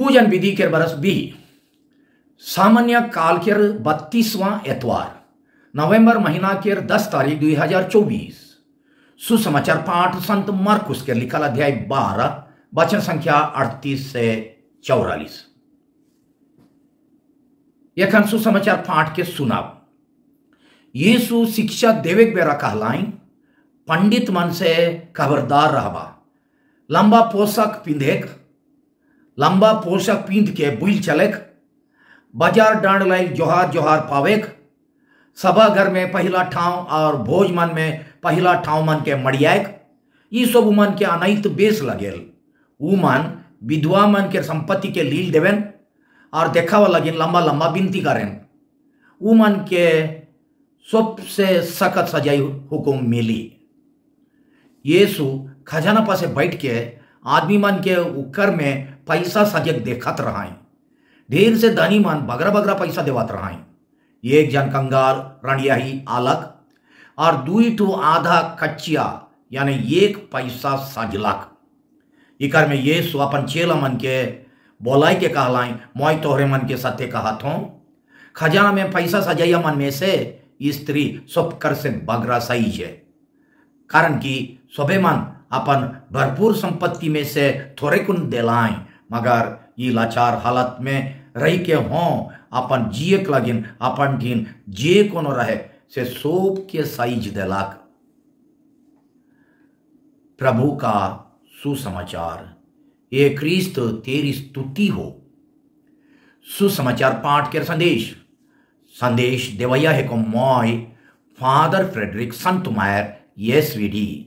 पूजन विधि के बरस भी सामान्य काल के 32वां एतवार नवंबर महीना के 10 तारीख 2024 सुसमाचार पाठ संत मरकुस के लिखल अध्याय 12 वचन संख्या 38 से 44। यखन सुसमाचार पाठ के सुनाव। यीशु शिक्षा देवे बेरा कहलाई, पंडित मन से खबरदार रहबा, लंबा पोशाक पिंधेक, लंबा पोशाक पिंध के बुल चलेक, बाजार डांड लाई जोहार जोहार पावेक, सभा घर में पहला ठाव और भोज मन में पहला ठाव मन के मड़ियाक। ये सब मन के अनैत बेस लगेल। उ मन विधवा मन के संपत्ति के लील देवेन और देखावा लगिन लंबा लंबा विनती करें। उ मन के सबसे सख्त सजाई हुकुम मिली। यीशु खजाना पर से बैठ के आदमी मन के उकर में पैसा सजग देखत रहाई। ढेर से धनी मन बगरा बगरा पैसा देवत रहाई। एक जन कंगाल रणियाही आलक और दुई ठो आधा कच्चिया यानी 1 पैसा सजलक। इकर में यीशु अपन चेला मन के बोलाई के कहलाई, मोय तोहरे मन के सत्य कहत हूं, खजाना में पैसा सजाइया मन में से स्त्री सब कर से बगरा सही है। कारण कि सबे मन अपन भरपूर संपत्ति में से थोड़े कुन दिलाई, मगर ये लाचार हालत में रही के हों अपन जिए के लगिन अपन दिन जे कोनो रहे से सोप के साइज दिलाक। प्रभु का सुसमाचार। ये क्रिस्त तेरी स्तुति हो। सुसमाचार पाठ के संदेश देवैया है को मॉय फादर फ्रेडरिक संतमायर एसवीडी।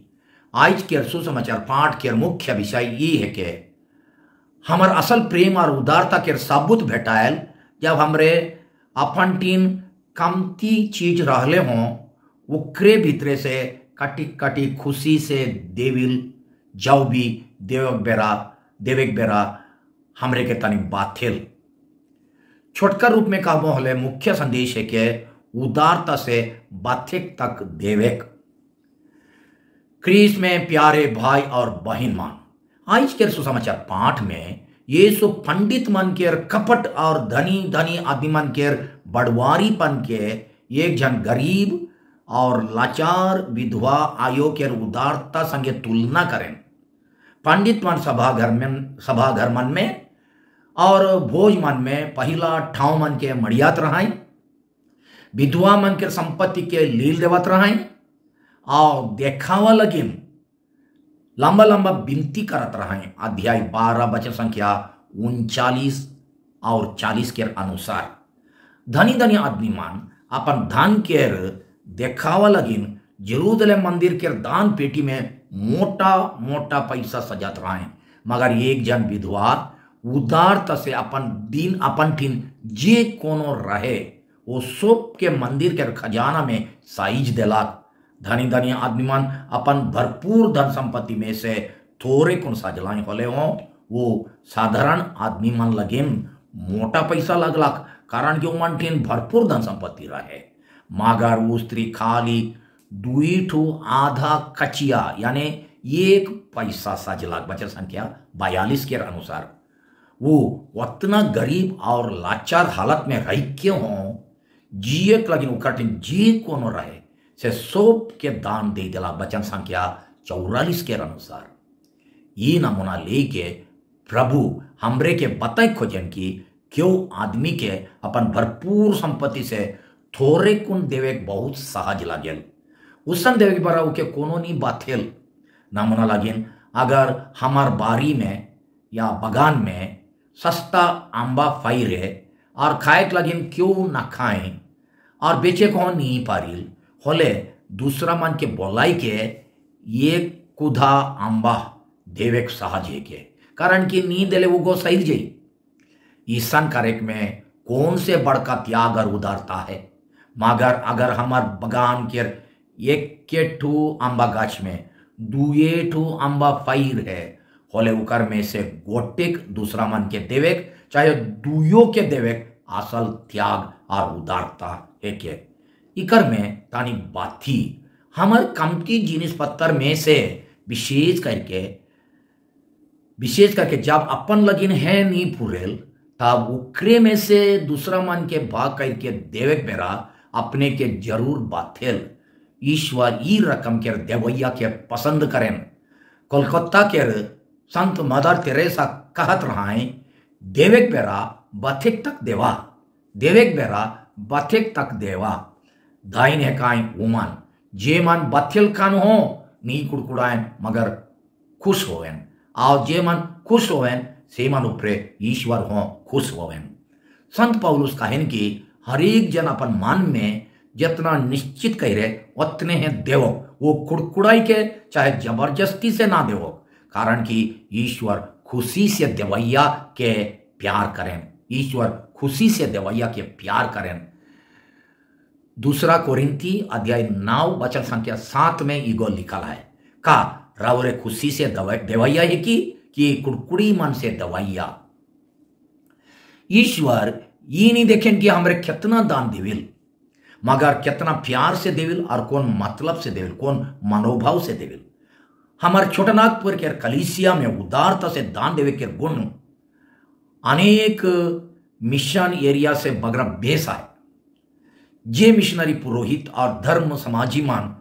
आज के सुसमाचार पाठ के मुख्य विषय ये है कि हमार असल प्रेम और उदारता के सबूत भेटायल जब हमरे अपन टीन कमती चीज रहले हों, उकरे भीतरे से कटी कटी खुशी से देविल जाऊ भी देवेक बेरा हमरे के तनी बाथेल। छोटका रूप में कहबो हले मुख्य संदेश है कि उदारता से बाथेक तक देवेक। क्रिस्त में प्यारे भाई और बहन मान, आज के सुसमाचार पाठ में यीशु पंडित मन के कपट और धनी धनी आदमी मन के बड़वारीपन के एक जन गरीब और लाचार विधवा आयो के उदारता संगे तुलना करें। पंडित मन सभा घर मन में और भोज मन में पहला ठाव मन के मड़ियात रहाई, विधवा मन के संपत्ति के लील देवत रहाई और देखावा लगिन लंबा लंबा विनती करत रहे। अध्याय 12 वचन संख्या 39 और 40 के अनुसार धनी धनी आदमी मान अपन धन के देखावा लगिन जेरूसलेम मंदिर के दान पेटी में मोटा मोटा पैसा सजात रहे, मगर एक जन विधवा उदारता से अपन ठिन जे कोनो रहे वो सब के मंदिर के खजाना में साइज देलाक। धनी धनी आदमी मन अपन भरपूर धन संपत्ति में से थोड़े कुन सजलाई होले हों, वो साधारण आदमी मन लगिन मोटा पैसा लगलक, कारण कि मन ठिन भरपूर धन संपत्ति रहे। मगर वो स्त्री खाली 2 ठो आधा कचिया यानी 1 पैसा सजलक। वचन संख्या 42 के अनुसार वो उतना गरीब और लाचार हालत में रह के हों, जिए के लगिन उकटिन जी कोनो रहे से सोप के दान दे दिला। वचन संख्या 44 के अनुसार ये नमूना लेके प्रभु हमरे के बताए खोजन की क्यों आदमी के अपन भरपूर संपत्ति से थोड़े कुन देवे बहुत सहज लागेल। उसन देवे के बरा के कोनो नहीं बाथेल। नमूना लागिन अगर हमार बारी में या बगान में सस्ता आंबा फाई रहे और खाए के लगिन क्यों ना खाएं और बेचे को नहीं पारिल होले दूसरा मन के बोलाई के ये कुधा आंबा देवेक सहज है के, कारण कि नी देले वो गो सही जाई। ईसन करेक में कौन से बड़का त्याग और उदारता है। मगर अगर हमार बगान के 1 ठू आंबा गाछ में 2 ठू आंबा फाइर है होले उकर में से गोटेक दूसरा मन के देवेक चाहे 2 के देवेक असल त्याग और उदारता है के। इकर में तानी बाथी हमार कमती जिनिस पत्थर में से विशेष करके विशेष करके जब अपन लगिन है नी पुरेल तब उकरे में से दूसरा मन के भाग करके देवेक बेरा अपने के जरूर बाथेल। ईश्वर ई रकम के देवैया के पसंद करें। कोलकाता के संत मदर तेरेसा कहत रहाएं, देवेक बेरा बथेक तक देवा, देवेक बेरा बथेक तक देवा। दाइन है काई उमन जे मन बथेल कान हो नी कुड़कुड़ाएं मगर खुश होवें, और जे मन खुश होवें से मन उपरे ईश्वर हो खुश होवें। संत पौलुस कहें कि हर एक जन अपन मन में जितना निश्चित कह रहे उतने हैं देवो, वो कुड़कुड़ाई के चाहे जबरदस्ती से ना देवो, कारण कि ईश्वर खुशी से देवैया के प्यार करें। ईश्वर खुशी से देवैया के प्यार करें। दूसरा कोरिंथी अध्याय 9 वचन संख्या 7 में ईगो लिखल है का रावरे खुशी से देवैया है कि कुड़कुड़ी मन से दवाइया। ईश्वर ये नहीं देखें कि हमरे कितना दान देविल, मगर कितना प्यार से देविल और कौन मतलब से देविल, कौन मनोभाव से देविल। हमारे छोटनागपुर के कलीसिया में उदारता से दान देवे के गुण अनेक मिशन एरिया से बगरा बेस आए। जे मिशनरी पुरोहित और धर्म समाजी मान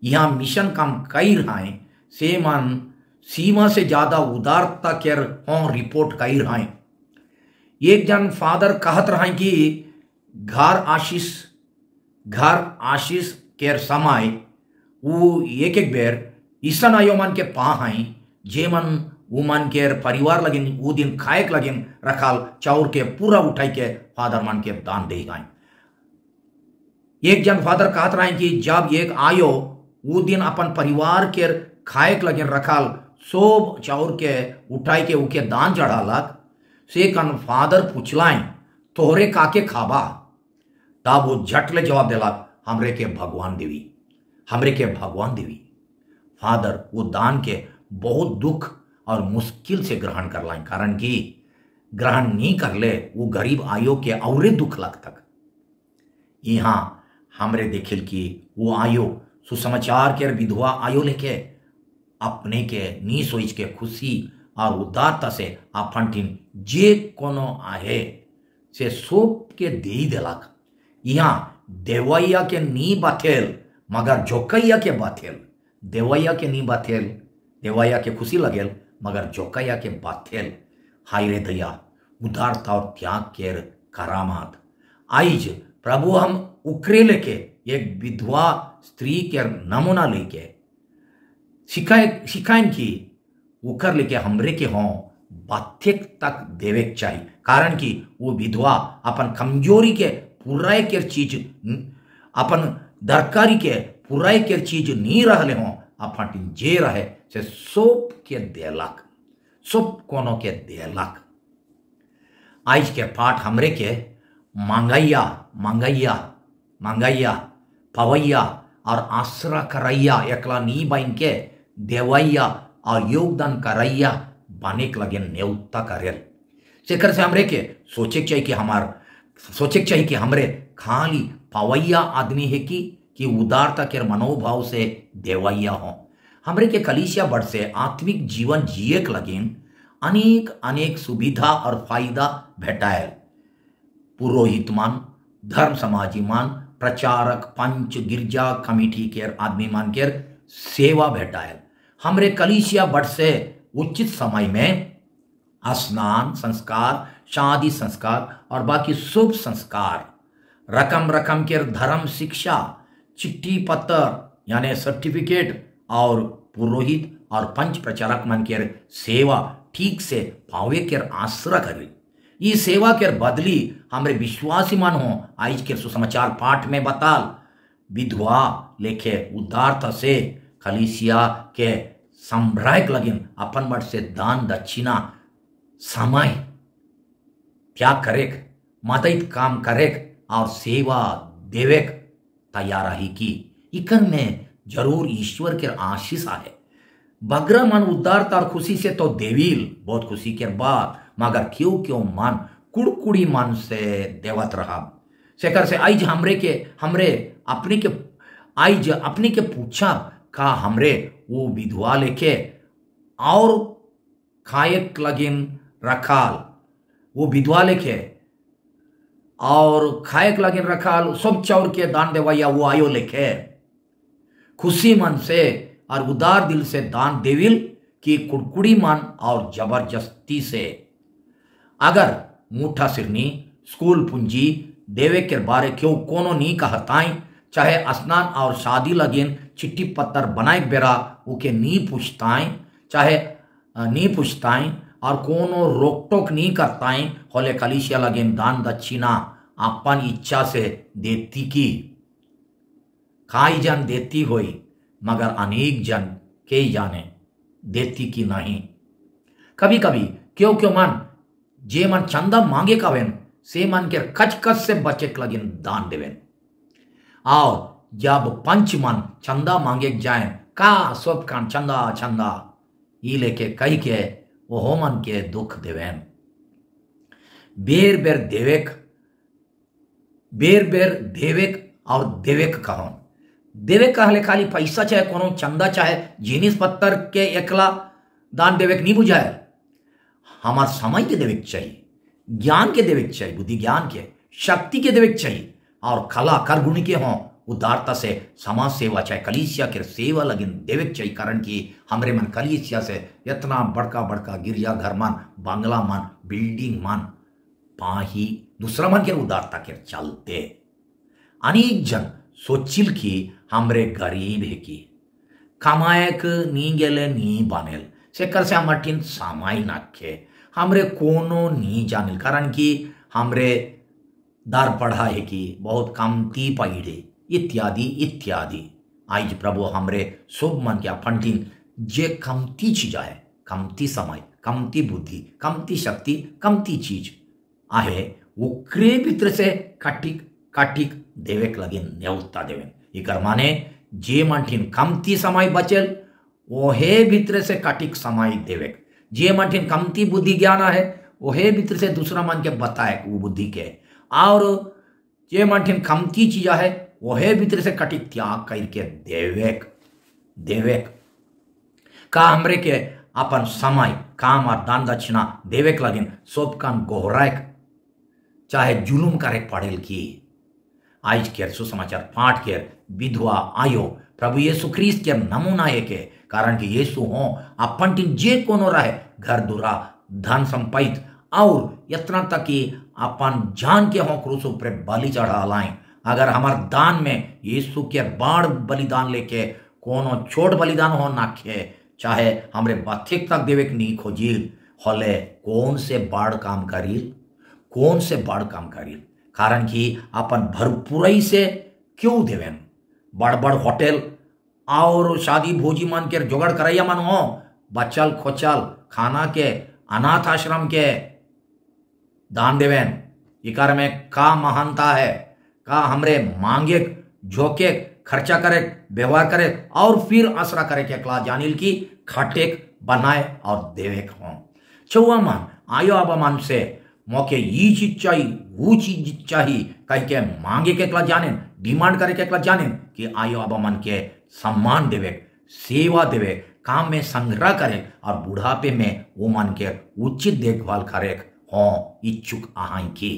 यहाँ मिशन काम कई रहाएं से मन सीमा से ज्यादा उदारता के रिपोर्ट कई रहाएं। एक जन फादर कहत रहा कि घर आशीष के समय वो एक एक बेर ईसन आयो मन के पा हैं जे मन वो मन के परिवार लगिन वो दिन खाएक लगिन रखाल चाउर के पूरा उठाई के फादर मन के दान दे गए। एक जन फादर कहत रहे कि जब एक आयो वो दिन अपन परिवार के खाएक लगिन रखाल सोब चाउर के उठाई के उके दान चढ़ालक। से कन फादर पूछलाएं तोहरे काके खाबा, तब वो झटले जवाब दिलक हमरे के भगवान देवी, हमरे के भगवान देवी। फादर वो दान के बहुत दुख और मुश्किल से ग्रहण कर लाएं, कारण कि ग्रहण नहीं कर ले वो गरीब आयो के औरे दुख लग तक। यहाँ हमरे देखिल कि वो आयो सुसमाचार के विधवा आयो लेके अपने के नी सोच के खुशी और उदारता से आपंटिन जे कोनो आहे से सोप के दे देलक। यहाँ देवैया के नी बाथेल मगर जोकैया के बाथेल, देवैया के नी बाथेल, देवैया के खुशी लगेल मगर जोकैया के बाथेल। हाय रे दया उदारता और त्याग के करामात। आइज प्रभु हम उकरे लेके एक विधवा स्त्री के नमूना लेके सिखाएं कि उकर लेके हमरे के हों बाथेक तक देवे चाहिए, कारण कि वो विधवा अपन कमजोरी के पूराए के चीज अपन दरकारी के पूराए के चीज नहीं रहले हों अपन जे रहे से सोप के देलक, सोप कोनो के देलक। आज के पाठ हमरे के मांगैया मांगैया मांगैया पवैया और आसरा करैया एकला नी बन के देवैया और योगदान करैया बने के लगे न्योता करेल। सेकर से हमरे के सोचे चाहिए कि हमरे खाली पवैया आदमी है कि उदारता के मनोभाव से देवैया हो। हमरे के कलीसिया बढ़ से आत्मिक जीवन जिए के लगिन अनेक अनेक सुविधा और फायदा भेटायल। पुरोहित मान, धर्म समाजी मान, प्रचारक, पंच, गिरजा कमेटी के आदमी मान के सेवा भेटायल। हमरे कलीसिया बढ़ से उचित समय में स्नान संस्कार, शादी संस्कार और बाकी शुभ संस्कार, रकम के धर्म शिक्षा, चिट्ठी पत्र यानी सर्टिफिकेट और पुरोहित और पंच प्रचारक मन के सेवा ठीक से पावे के आसरा करे। ये सेवा के बदली हमरे विश्वासी मन हो आज के सुसमाचार पाठ में बताल विधवा लेखे उदारता से कलीसिया के संभ्रायक लगिन अपन मठ से दान दक्षिणा समय त्याग करेक, मदद काम करेक और सेवा देवेक तैयार ही की। इकन में जरूर ईश्वर के आशीष आहे। बगरा मन उदारता और खुशी से तो देवील बहुत खुशी के बाद, मगर क्यों मन कुड़कुड़ी मन से देवत रहा। सेकर से आइज हमरे अपने के पूछा का हमरे वो विधवा लेके और खायक लगिन रखाल वो विधवा लेखे और खायक लगिन रखाल सब चौर के दान देवैया वो आयो लेखे खुशी मन से और उदार दिल से दान देविल कि कुड़कुड़ी मन और जबरदस्ती से। अगर मुठा सिरनी स्कूल पूंजी देवे के बारे क्यों कोनो नहीं कहताई, चाहे स्नान और शादी लगिन चिट्ठी पत्तर बनाए बेरा उके नी पूछताई, चाहे नी पूछताई और कोनो रोक टोक नहीं करताई, होले कलिसिया लगिन दान दक्षिणा अपन इच्छा से देती की काई जन देती होई, मगर अनेक जन के जाने देती की नहीं। कभी कभी क्यों क्यों मन जे मन चंदा मांगे कवेन से मन के कच से बचे लगिन दान देवेन, और जब पंच मन चंदा मांगे जाए का सब कान चंदा चंदा ये लेके कही के वो मन के दुख देवेन। बेर बेर देवेक और देवेक कहो देवेक कहले खाली पैसा चाहे कोनो चंदा चाहे जिनिस पत्तर के एकला दान देवेक नहीं बुझाए, हमार समय के देवेक चाहिए, ज्ञान के देवेक चाहिए, बुद्धि ज्ञान के शक्ति के देवेक चाहिए, और कला कर गुण के हों उदारता से समाज सेवा चाहे कलीसिया के सेवा लगिन देवेक चाहिए। कारण कि हमरे मन कलीसिया से इतना बड़का बड़का गिरजा घर मन बंगला मन बिल्डिंग मन पाही दूसरा मन के उदारता के चलते अनेक जन सोचिल कि हमरे गरीब है कि कमायक नी गेले नी बनेल से कर से हमटिन सामाई नाखे हमरे कोनो नी जानिल, कारण कि हमरे दार पढ़ा है कि बहुत कमती पढ़े इत्यादि इत्यादि। आज प्रभु हमरे शुभ मन के फंटिन जे कमती चीज है, कमती समय, कमती बुद्धि, कमती शक्ति, कमती चीज आहे उकरे भीतर से काटिक काटिक देवेक लगिन न्यौता देवेन। इकर माने जे मंठिन कमती समय बचेल ओहे भीतर से काटिक समय देवेक, जे मंठिन कमती बुद्धि ज्ञान है ओहे भीतर से दूसरा मन के बताए वो बुद्धि के, और जे मंठिन कमती चीज है ओहे भीतर से काटिक त्याग करके देवेक देवेक का हमरे के अपन समय काम और दान दक्षिणा देवेक लगिन सब कान गोहराक चाहे जुलूम करे पड़ेल की। आज के सुसमाचार पाठ के विधवा आयो प्रभु यीशु ख्रीस्त के नमूना है के, कारण कि यीशु हो अपन टिन जे कोनो रहे घर दुरा धन संपैत और इतना तक कि अपन जान के हो क्रूस ऊपर बलि चढ़ा लाए। अगर हमार दान में यीशु के बड़ बलिदान लेके कोनो छोट बलिदान हो नाखे, चाहे हमरे बथिक तक देवेक नहीं खोजिल, होले कौन से बड़ काम करिल, कौन से बड़ काम करिल, कारण कि अपन भरपूरई से क्यों देवेन। बड़ बड़ होटल और शादी भोजी मन के जोगड़ करैया मन हो बचल खोचल खाना के अनाथ आश्रम के दान देवेन। इकार में का महानता है, का हमरे मांगे झोंके खर्चा करे व्यवहार करे और फिर आसरा करे के अकला जानिल की खटेक बनाए और देवेक हो। चौवा मन आयो आबा मन से मौके ये चीज चाहिए वो चीज चाहिए कह के मांगे के अकला जाने डिमांड करे के अकला जाने कि आयो आबा मन के सम्मान देवे सेवा देवे काम में संग्रह करे और बुढ़ापे में वो मन के उचित देखभाल करे हो इच्छुक आहाई की।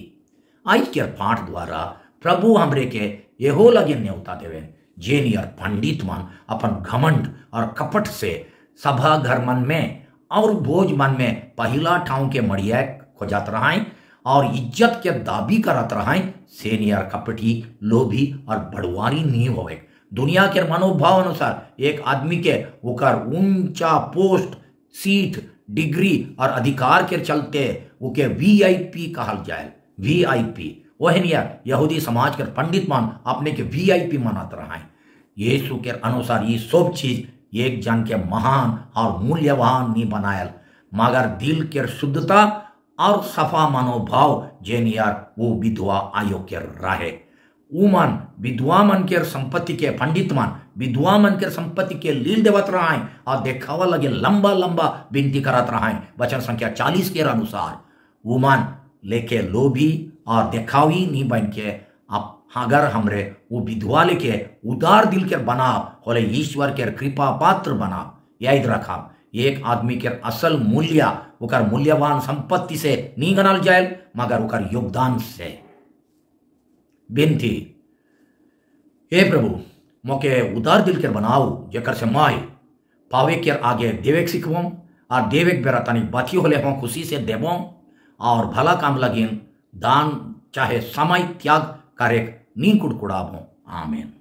आज के पाठ द्वारा प्रभु हमरे के यहो लगे न्योता देवे जे नियर पंडित मन अपन घमंड और कपट से सभा घर मन में और भोज मन में पहला ठाव के मड़िया खोजत रहाई और इज्जत के दाबी करत रहाई से नियर कपटी लोभी और बड़वारी नहीं होवे। दुनिया के मनोभाव अनुसार एक आदमी के ओकर ऊंचा पोस्ट सीट डिग्री और अधिकार के चलते ओके वीआईपी कहल जाए। वीआईपी वही यहूदी समाज के पंडित मान अपने के वीआईपी मानत रहा है। यीशु के अनुसार ये सब चीज एक जन के महान और मूल्यवान नहीं बनायल, मगर दिल के शुद्धता और सफा मनोभाव जेन यार वो विधवा आयो के रहे। उमन विधवा मन के संपत्ति के पंडित मन विधवा मन के संपत्ति के लील देवत रहा और देखावा लगे लंबा लंबा विनती करत रहा। वचन संख्या 40 के अनुसार उमन लेके लोभी और देखावी नहीं बन के अब अगर हमरे वो विधवा लेके उदार दिल के बनाव होले ईश्वर के कृपा पात्र बनाव। याद रखा एक आदमी के असल मूल्य ओकर मूल्यवान संपत्ति से नहीं गनल जाए मगर ओकर योगदान से। बिनती, हे प्रभु मोके उदार दिल के बनाओ जेकर से माई पावे के आगे देवे सीखबो और देवे बेरा तनी बाती होले हो खुशी से देबो और भला काम लगिन दान चाहे समय त्याग करे नी कुड़कुड़ाबो। आमीन।